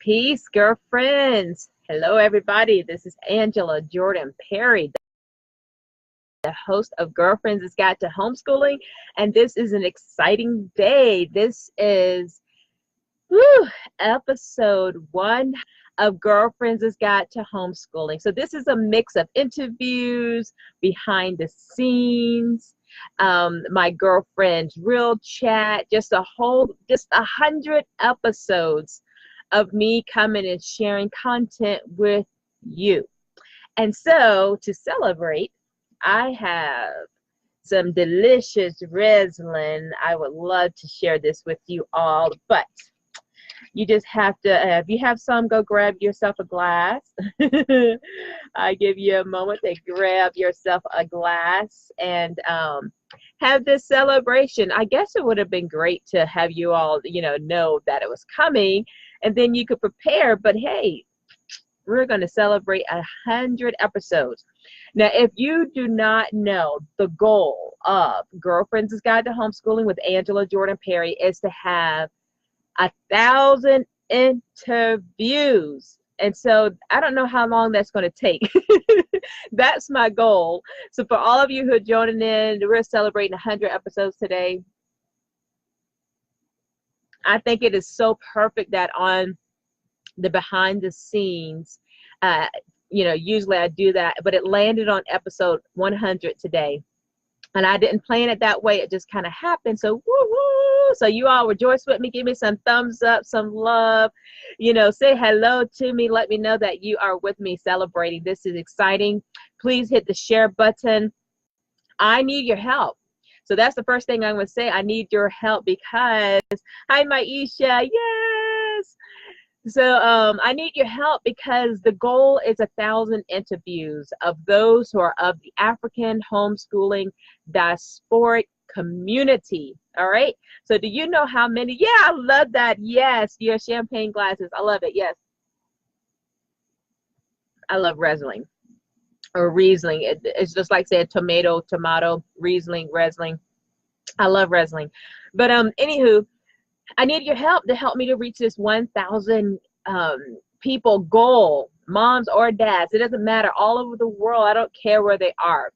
Peace, girlfriends. Hello, everybody. This is Angela Jordan Perry, the host of Girlfriends' Guide to Homeschooling, and this is an exciting day. This is episode 1 of Girlfriends' Guide to Homeschooling. So this is a mix of interviews, behind the scenes, my girlfriend's real chat, just 100 episodes of me coming and sharing content with you. And so to celebrate, I have some delicious Riesling. I would love to share this with you all, but you just have to, if you have some, go grab yourself a glass. I give you a moment to grab yourself a glass and have this celebration. I guess it would have been great to have you all, know that it was coming, and then you could prepare. But hey, we're going to celebrate 100 episodes. Now, if you do not know, the goal of Girlfriends' Guide to Homeschooling with Angela Jordan Perry is to have 1,000 interviews. And so I don't know how long that's going to take. That's my goal. So for all of you who are joining in, we're celebrating 100 episodes today. I think it is so perfect that on the behind the scenes, usually I do that, but it landed on episode 100 today. And I didn't plan it that way. It just kind of happened. So woo-hoo. So you all rejoice with me. Give me some thumbs up, some love. Say hello to me. Let me know that you are with me celebrating. This is exciting. Please hit the share button. I need your help. So that's the first thing I'm going to say. I need your help because, hi, Maisha. Yes. So I need your help because the goal is 1,000 interviews of those who are of the African homeschooling diasporic community. All right. So do you know how many? Yeah, I love that. Yes, your champagne glasses. I love it. Yes. I love Riesling or Riesling. It's just like saying tomato, Riesling. I love Riesling. But anywho, I need your help to help me to reach this 1,000 people goal, moms or dads. It doesn't matter, all over the world. I don't care where they are.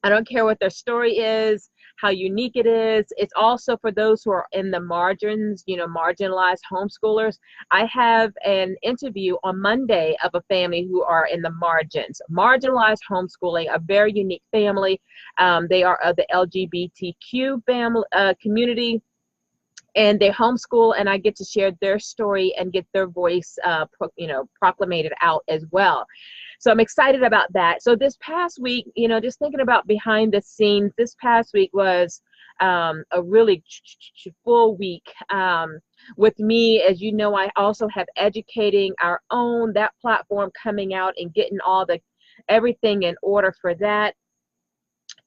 I don't care what their story is, how unique it is. It's also for those who are in the margins, marginalized homeschoolers. I have an interview on Monday of a family who are in the margins, marginalized homeschooling, a very unique family. They are of the LGBTQ family community. And they homeschool, and I get to share their story and get their voice, proclamated out as well. So I'm excited about that. So this past week, just thinking about behind the scenes, this past week was a really full week with me. As you know, I also have Educating Our Own, that platform coming out and getting everything in order for that.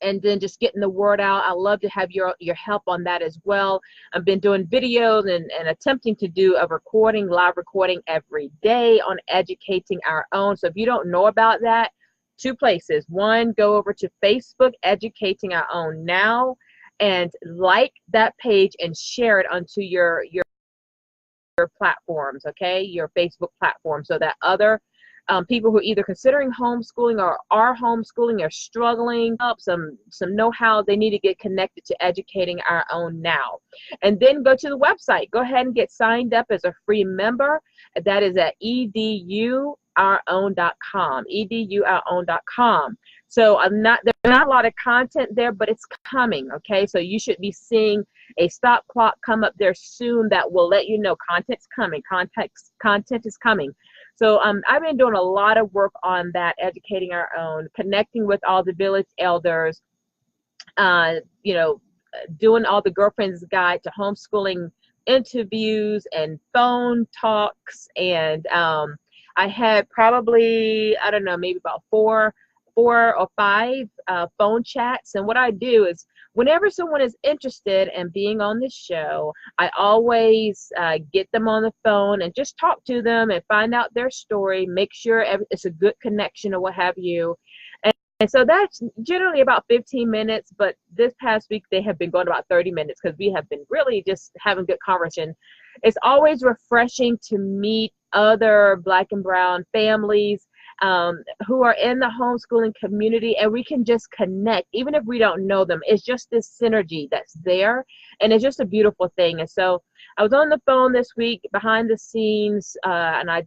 And then just getting the word out. I love to have your help on that as well. I've been doing videos and attempting to do a live recording every day on Educating Our Own. So if you don't know about that, 2 places. One, go over to Facebook, Educating Our Own now, and like that page and share it onto your platforms, okay? Your Facebook platform, so that other people who are either considering homeschooling or are homeschooling or struggling up some know-how, they need to get connected to Educating Our Own now. And then go to the website. Go ahead and get signed up as a free member. That is at edourown.com, edourown.com. So there's not a lot of content there, but it's coming, okay? So you should be seeing a stop clock come up there soon that will let you know content's coming, content is coming. So I've been doing a lot of work on that, Educating Our Own, connecting with all the village elders, doing all the Girlfriends' Guide to Homeschooling interviews and phone talks. And I had probably, I don't know, maybe about four or five phone chats. And what I do is whenever someone is interested in being on the show, I always get them on the phone and just talk to them and find out their story, make sure it's a good connection or what have you. And so that's generally about 15 minutes, but this past week they have been going about 30 minutes because we have been really just having good conversation. It's always refreshing to meet other Black and brown families who are in the homeschooling community, and we can just connect even if we don't know them. It's just this synergy that's there, and it's just a beautiful thing. And so I was on the phone this week behind the scenes, and I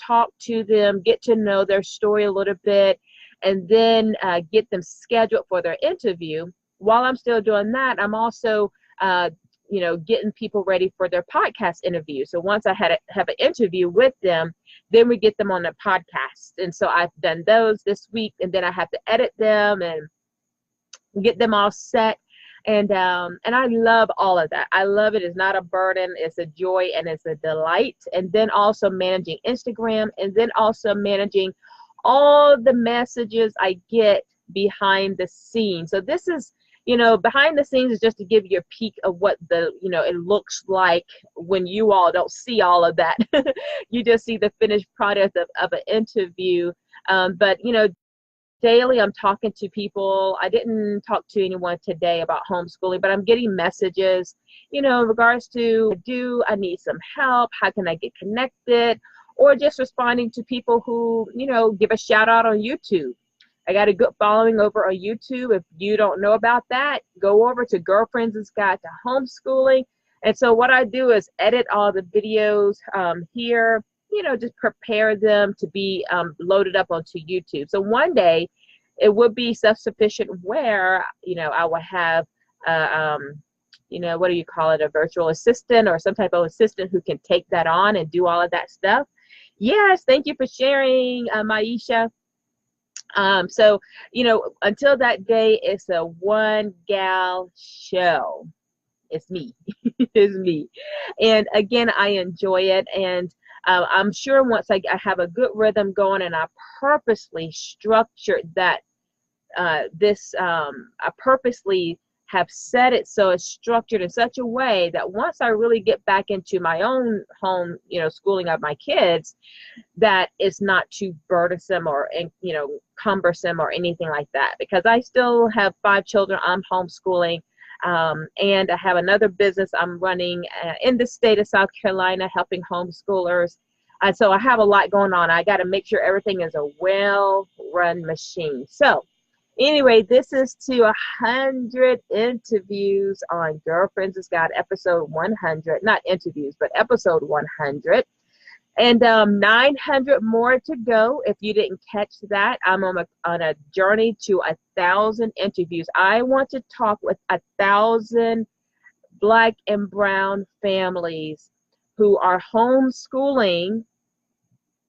talk to them, get to know their story a little bit, and then get them scheduled for their interview. While I'm still doing that, I'm also getting people ready for their podcast interview. So once I have an interview with them, then we get them on the podcast. And so I've done those this week, and then I have to edit them and get them all set. And I love all of that. I love it. It's not a burden. It's a joy and it's a delight. And then also managing Instagram, and then also managing all the messages I get behind the scenes. So this is, behind the scenes is just to give you a peek of what it looks like when you all don't see all of that. You just see the finished product of an interview. But daily I'm talking to people. I didn't talk to anyone today about homeschooling, but I'm getting messages, in regards to, I need some help? How can I get connected? Or just responding to people who, give a shout out on YouTube. I got a good following over on YouTube. If you don't know about that, go over to Girlfriend's Guide to Homeschooling. And so what I do is edit all the videos here, just prepare them to be loaded up onto YouTube. So one day it would be self-sufficient where, I will have, what do you call it, a virtual assistant or some type of assistant who can take that on and do all of that stuff. Yes, thank you for sharing, Maisha. So, until that day, it's a one gal show. It's me. It's me. And again, I enjoy it. And I'm sure once I have a good rhythm going, and I purposely structured that, I purposely have set it so it's structured in such a way that once I really get back into my own home, schooling of my kids, that it's not too burdensome or cumbersome or anything like that, because I still have 5 children I'm homeschooling, and I have another business I'm running in the state of South Carolina helping homeschoolers. So I have a lot going on. I got to make sure everything is a well-run machine. So anyway, this is to 100 interviews on Girlfriend's Guide, episode 100. Not interviews, but episode 100. And 900 more to go. If you didn't catch that, I'm on a journey to 1,000 interviews. I want to talk with 1,000 Black and brown families who are homeschooling.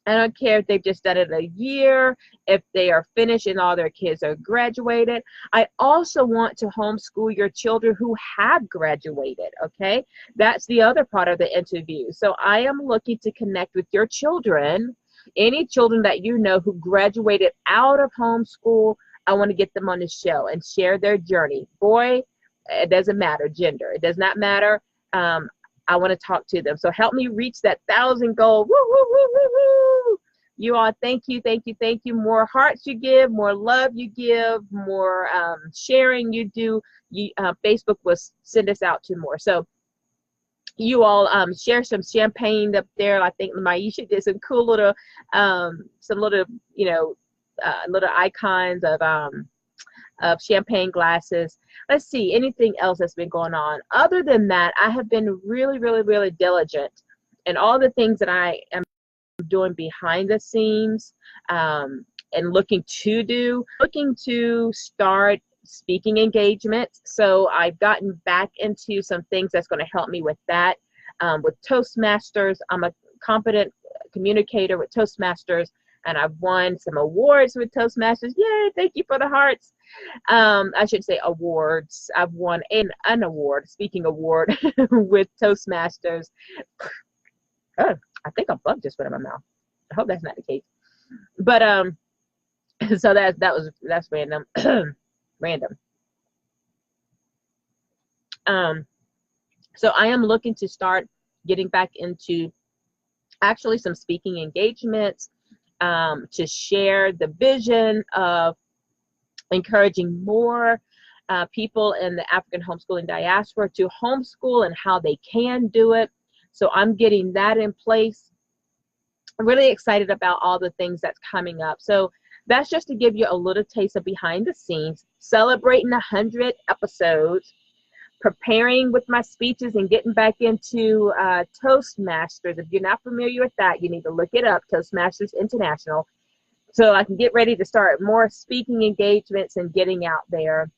I don't care if they've just done it a year, if they are finished and all their kids are graduated. I also want to homeschool your children who have graduated, okay? That's the other part of the interview. So I am looking to connect with your children, any children that you know who graduated out of homeschool. I want to get them on the show and share their journey. Boy, it doesn't matter, gender. It does not matter. I want to talk to them. So help me reach that 1,000 goal. Woo, woo, woo, woo, woo. You all, thank you, thank you, thank you. More hearts you give, more love you give, more sharing you do. Facebook will send us out to more. So you all share some champagne up there. I think Maisha did some cool little, little icons of champagne glasses. Let's see, anything else that's been going on. Other than that, I have been really, really, really diligent in all the things that I am doing behind the scenes and looking to start speaking engagements. So I've gotten back into some things that's going to help me with that. With Toastmasters, I'm a competent communicator with Toastmasters, and I've won some awards with Toastmasters. Yay, thank you for the hearts. I should say awards. I've won an award, speaking award with Toastmasters. Oh, I think a bug just went in my mouth. I hope that's not the case. But so that's random. Random. So I am looking to start getting back into actually some speaking engagements, to share the vision of encouraging more people in the African homeschooling diaspora to homeschool and how they can do it. So I'm getting that in place. I'm really excited about all the things that's coming up. So that's just to give you a little taste of behind the scenes, celebrating 100 episodes, preparing with my speeches and getting back into Toastmasters. If you're not familiar with that, you need to look it up, Toastmasters International, so I can get ready to start more speaking engagements and getting out there.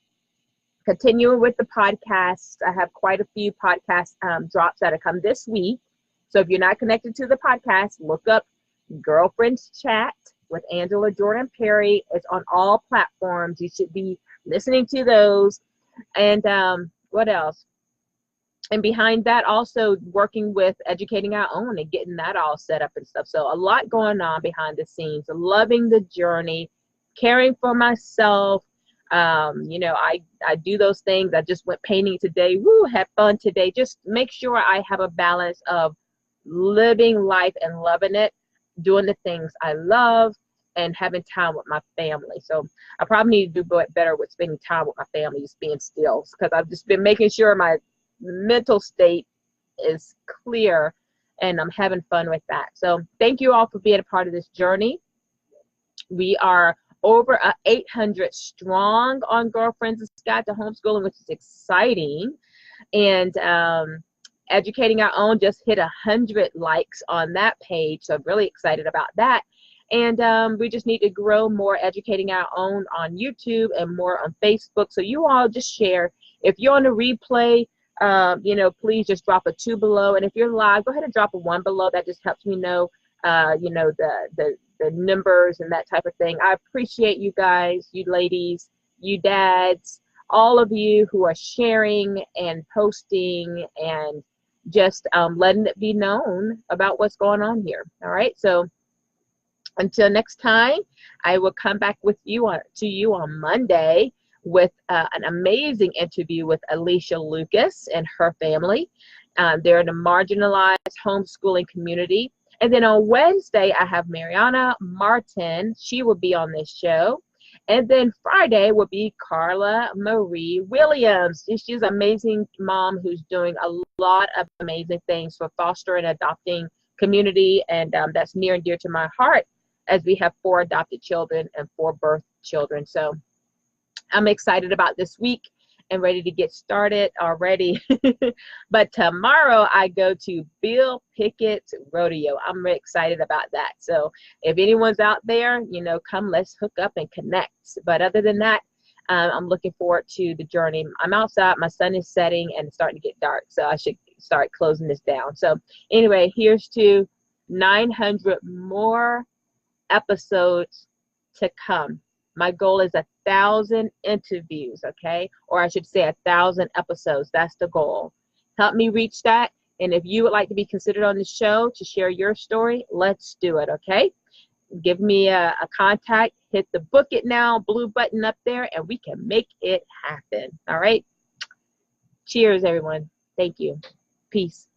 Continuing with the podcasts, I have quite a few podcast drops that have come this week. So if you're not connected to the podcast, look up Girlfriends Chat with Angela Jordan Perry. It's on all platforms. You should be listening to those. And what else? And behind that, also working with Educating Our Own and getting that all set up and stuff. So a lot going on behind the scenes. Loving the journey, caring for myself. You know, I do those things. I just went painting today. Woo, had fun today. Just make sure I have a balance of living life and loving it, doing the things I love, and having time with my family. So I probably need to do better with spending time with my family, just being still, because I've just been making sure my mental state is clear, and I'm having fun with that. So thank you all for being a part of this journey. We are over 800 strong on Girlfriends Guide to Homeschooling, which is exciting. And Educating Our Own just hit 100 likes on that page, so I'm really excited about that. And we just need to grow more Educating Our Own on YouTube and more on Facebook. So you all just share. If you're on a replay, you know, please just drop a 2 below. And if you're live, go ahead and drop a 1 below. That just helps me know, you know, the numbers and that type of thing. I appreciate you guys, you ladies, you dads, all of you who are sharing and posting and just letting it be known about what's going on here. All right. So until next time, I will come back with you to you on Monday with an amazing interview with Alicia Lucas and her family. They're in a marginalized homeschooling community. And then on Wednesday, I have Mariana Martin. She will be on this show. And then Friday will be Carla Marie Williams. She's an amazing mom who's doing a lot of amazing things for foster and adopting community. And that's near and dear to my heart, as we have 4 adopted children and 4 birth children. So I'm excited about this week and ready to get started already. But tomorrow I go to Bill Pickett's rodeo. I'm really excited about that. So if anyone's out there, you know, come, let's hook up and connect. But other than that, I'm looking forward to the journey. I'm outside, my sun is setting and it's starting to get dark, so I should start closing this down. So anyway, here's to 900 more episodes to come. My goal is 1,000 interviews, okay? Or I should say 1,000 episodes. That's the goal. Help me reach that. And if you would like to be considered on the show to share your story, let's do it, okay? Give me a contact. Hit the book it now blue button up there, and we can make it happen, all right? Cheers, everyone. Thank you. Peace.